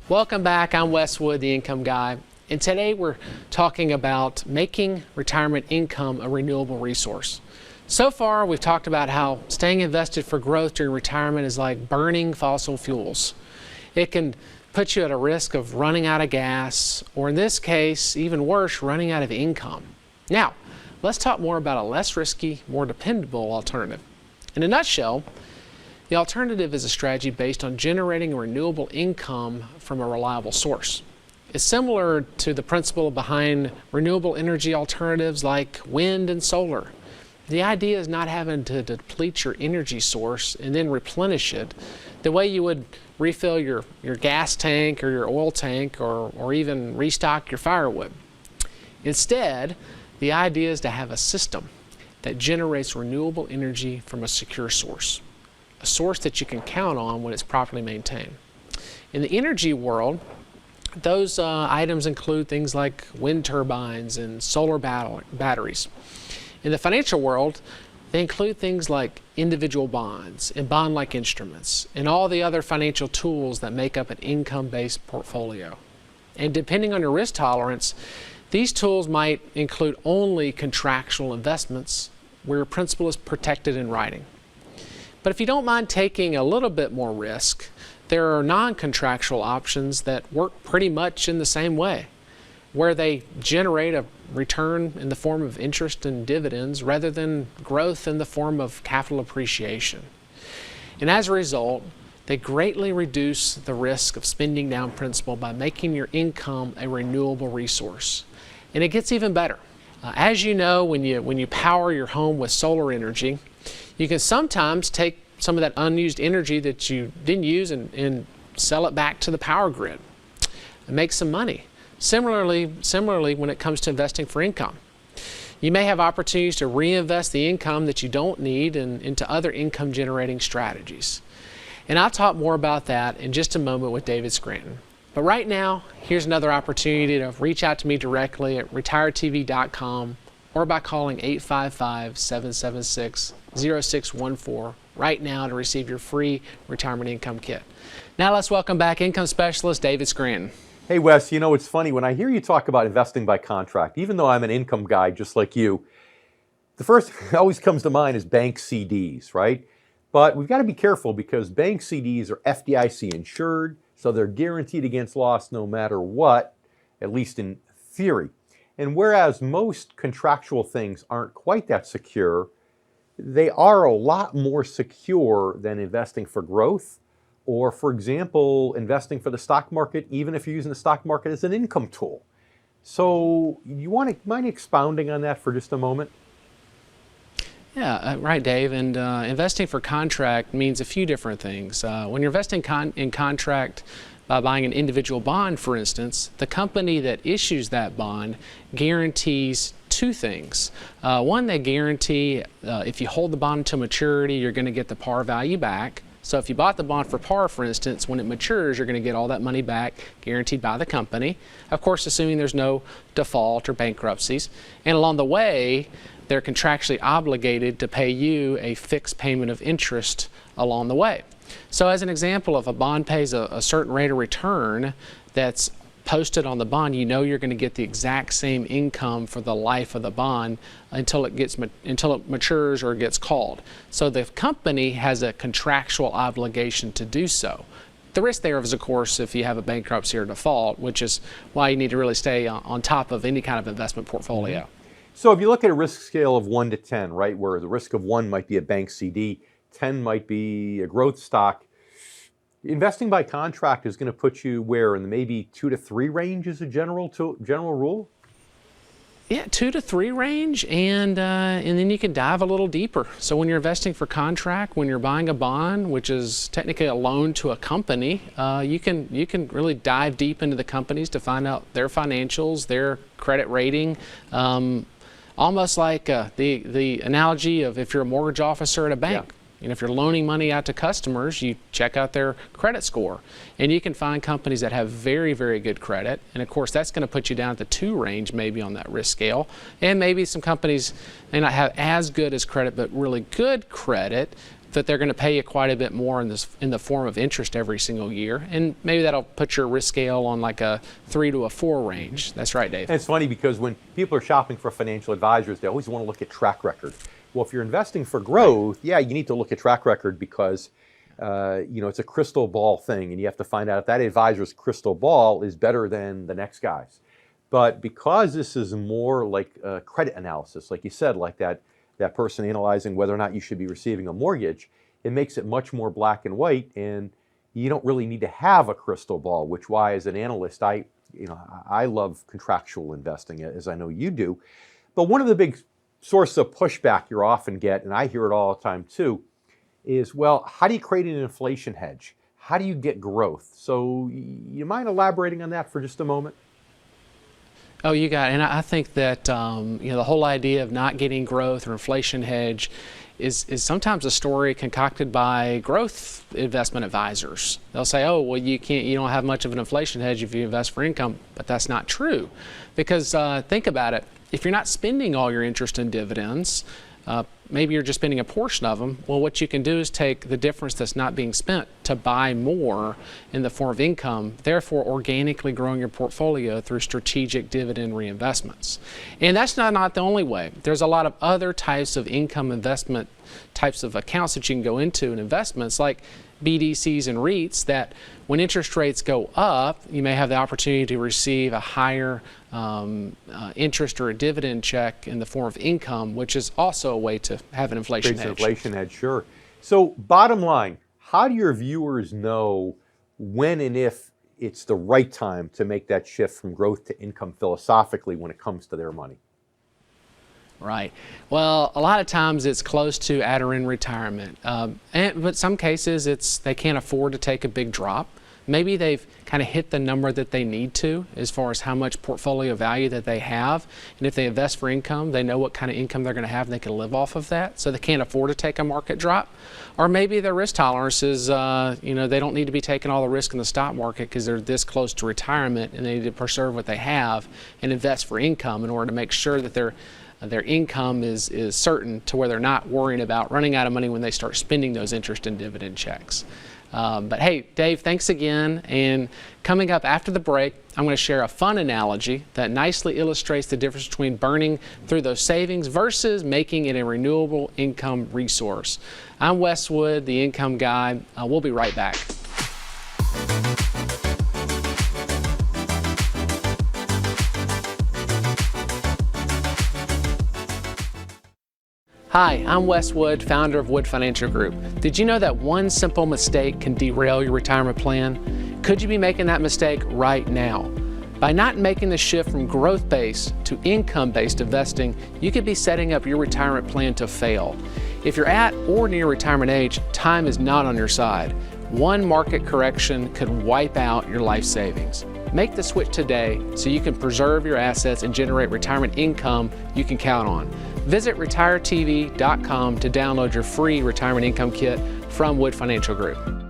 Welcome back. I'm Wes Wood, the Income Guy, and today we're talking about making retirement income a renewable resource. So far, we've talked about how staying invested for growth during retirement is like burning fossil fuels. It can put you at a risk of running out of gas, or in this case, even worse, running out of income. Now, let's talk more about a less risky, more dependable alternative. In a nutshell, the alternative is a strategy based on generating a renewable income from a reliable source. It's similar to the principle behind renewable energy alternatives like wind and solar. The idea is not having to deplete your energy source and then replenish it the way you would refill your gas tank or your oil tank or even restock your firewood. Instead, the idea is to have a system that generates renewable energy from a secure source. A source that you can count on when it's properly maintained. In the energy world, those items include things like wind turbines and solar batteries. In the financial world, they include things like individual bonds and bond-like instruments and all the other financial tools that make up an income-based portfolio. And depending on your risk tolerance, these tools might include only contractual investments where principal is protected in writing. But if you don't mind taking a little bit more risk, there are non-contractual options that work pretty much in the same way, where they generate a return in the form of interest and dividends rather than growth in the form of capital appreciation. And as a result, they greatly reduce the risk of spending down principal by making your income a renewable resource. And it gets even better. As you know, when you power your home with solar energy, you can sometimes take some of that unused energy that you didn't use and sell it back to the power grid and make some money. Similarly, when it comes to investing for income, you may have opportunities to reinvest the income that you don't need into other income generating strategies. And I'll talk more about that in just a moment with David Scranton. But right now, here's another opportunity to reach out to me directly at retiretv.com or by calling 855-776-0614 right now to receive your free retirement income kit. Now let's welcome back income specialist David Scranton. Hey Wes, you know, it's funny when I hear you talk about investing by contract, even though I'm an income guy just like you, the first thing that always comes to mind is bank CDs, right? But we've got to be careful because bank CDs are FDIC insured, so they're guaranteed against loss no matter what, at least in theory. And whereas most contractual things aren't quite that secure, they are a lot more secure than investing for growth or, for example, investing for the stock market, even if you're using the stock market as an income tool. So you mind expounding on that for just a moment? Yeah, right, Dave. And investing for contract means a few different things. When you're investing in contract by buying an individual bond, for instance, the company that issues that bond guarantees two things. One, they guarantee if you hold the bond to maturity, you're going to get the par value back. So if you bought the bond for par, for instance, when it matures, you're going to get all that money back, guaranteed by the company. Of course, assuming there's no default or bankruptcies. And along the way, they're contractually obligated to pay you a fixed payment of interest along the way. So as an example, if a bond pays a certain rate of return that's posted on the bond, you know you're going to get the exact same income for the life of the bond until it matures or gets called. So the company has a contractual obligation to do so. The risk there is, of course, if you have a bankruptcy or default, which is why you need to really stay on top of any kind of investment portfolio. So if you look at a risk scale of 1 to 10, right, where the risk of 1 might be a bank CD, 10 might be a growth stock, investing by contract is going to put you where in the maybe 2 to 3 range is a general rule? Yeah, 2 to 3 range, and then you can dive a little deeper. So when you're investing for contract, when you're buying a bond, which is technically a loan to a company, you can really dive deep into the companies to find out their financials, their credit rating. Almost like the analogy of if you're a mortgage officer at a bank. If you're loaning money out to customers, you check out their credit score. And you can find companies that have very, very good credit. And of course, that's going to put you down at the 2 range, maybe on that risk scale. And maybe some companies may not have as good as credit, but really good credit, that they're going to pay you quite a bit more in the form of interest every single year. And maybe that'll put your risk scale on like a 3 to a 4 range. That's right, Dave. And it's funny because when people are shopping for financial advisors, they always want to look at track record. Well, if you're investing for growth, yeah, you need to look at track record because it's a crystal ball thing, and you have to find out if that advisor's crystal ball is better than the next guy's. But because this is more like credit analysis, like you said, like that person analyzing whether or not you should be receiving a mortgage, it makes it much more black and white, and you don't really need to have a crystal ball, which why as an analyst, I love contractual investing, as I know you do. But one of the big sources of pushback you often get, and I hear it all the time too, is, well, how do you create an inflation hedge? How do you get growth? So you mind elaborating on that for just a moment? Oh, you got it. And I think that the whole idea of not getting growth or inflation hedge is sometimes a story concocted by growth investment advisors. They'll say, oh, well, you don't have much of an inflation hedge if you invest for income, but that's not true. Because think about it, if you're not spending all your interest and dividends, maybe you're just spending a portion of them. Well, what you can do is take the difference that's not being spent to buy more in the form of income, therefore organically growing your portfolio through strategic dividend reinvestments. And that's not the only way. There's a lot of other types of income investment types of accounts that you can go into in investments, like BDCs and REITs, that when interest rates go up, you may have the opportunity to receive a higher interest or a dividend check in the form of income, which is also a way to have an inflation hedge. Inflation hedge, sure. So bottom line, how do your viewers know when and if it's the right time to make that shift from growth to income philosophically when it comes to their money? Right. Well, a lot of times it's close to at or in retirement. But some cases they can't afford to take a big drop. Maybe they've kind of hit the number that they need to as far as how much portfolio value that they have. And if they invest for income, they know what kind of income they're going to have and they can live off of that. So they can't afford to take a market drop. Or maybe their risk tolerance is, they don't need to be taking all the risk in the stock market because they're this close to retirement and they need to preserve what they have and invest for income in order to make sure that their income is certain to where they're not worrying about running out of money when they start spending those interest and dividend checks. But hey, Dave, thanks again. And coming up after the break, I'm going to share a fun analogy that nicely illustrates the difference between burning through those savings versus making it a renewable income resource. I'm Wes Wood, the income guy. We'll be right back. Hi, I'm Wes Wood, founder of Wood Financial Group. Did you know that one simple mistake can derail your retirement plan? Could you be making that mistake right now? By not making the shift from growth-based to income-based investing, you could be setting up your retirement plan to fail. If you're at or near retirement age, time is not on your side. One market correction could wipe out your life savings. Make the switch today so you can preserve your assets and generate retirement income you can count on. Visit retiretv.com to download your free retirement income kit from Wood Financial Group.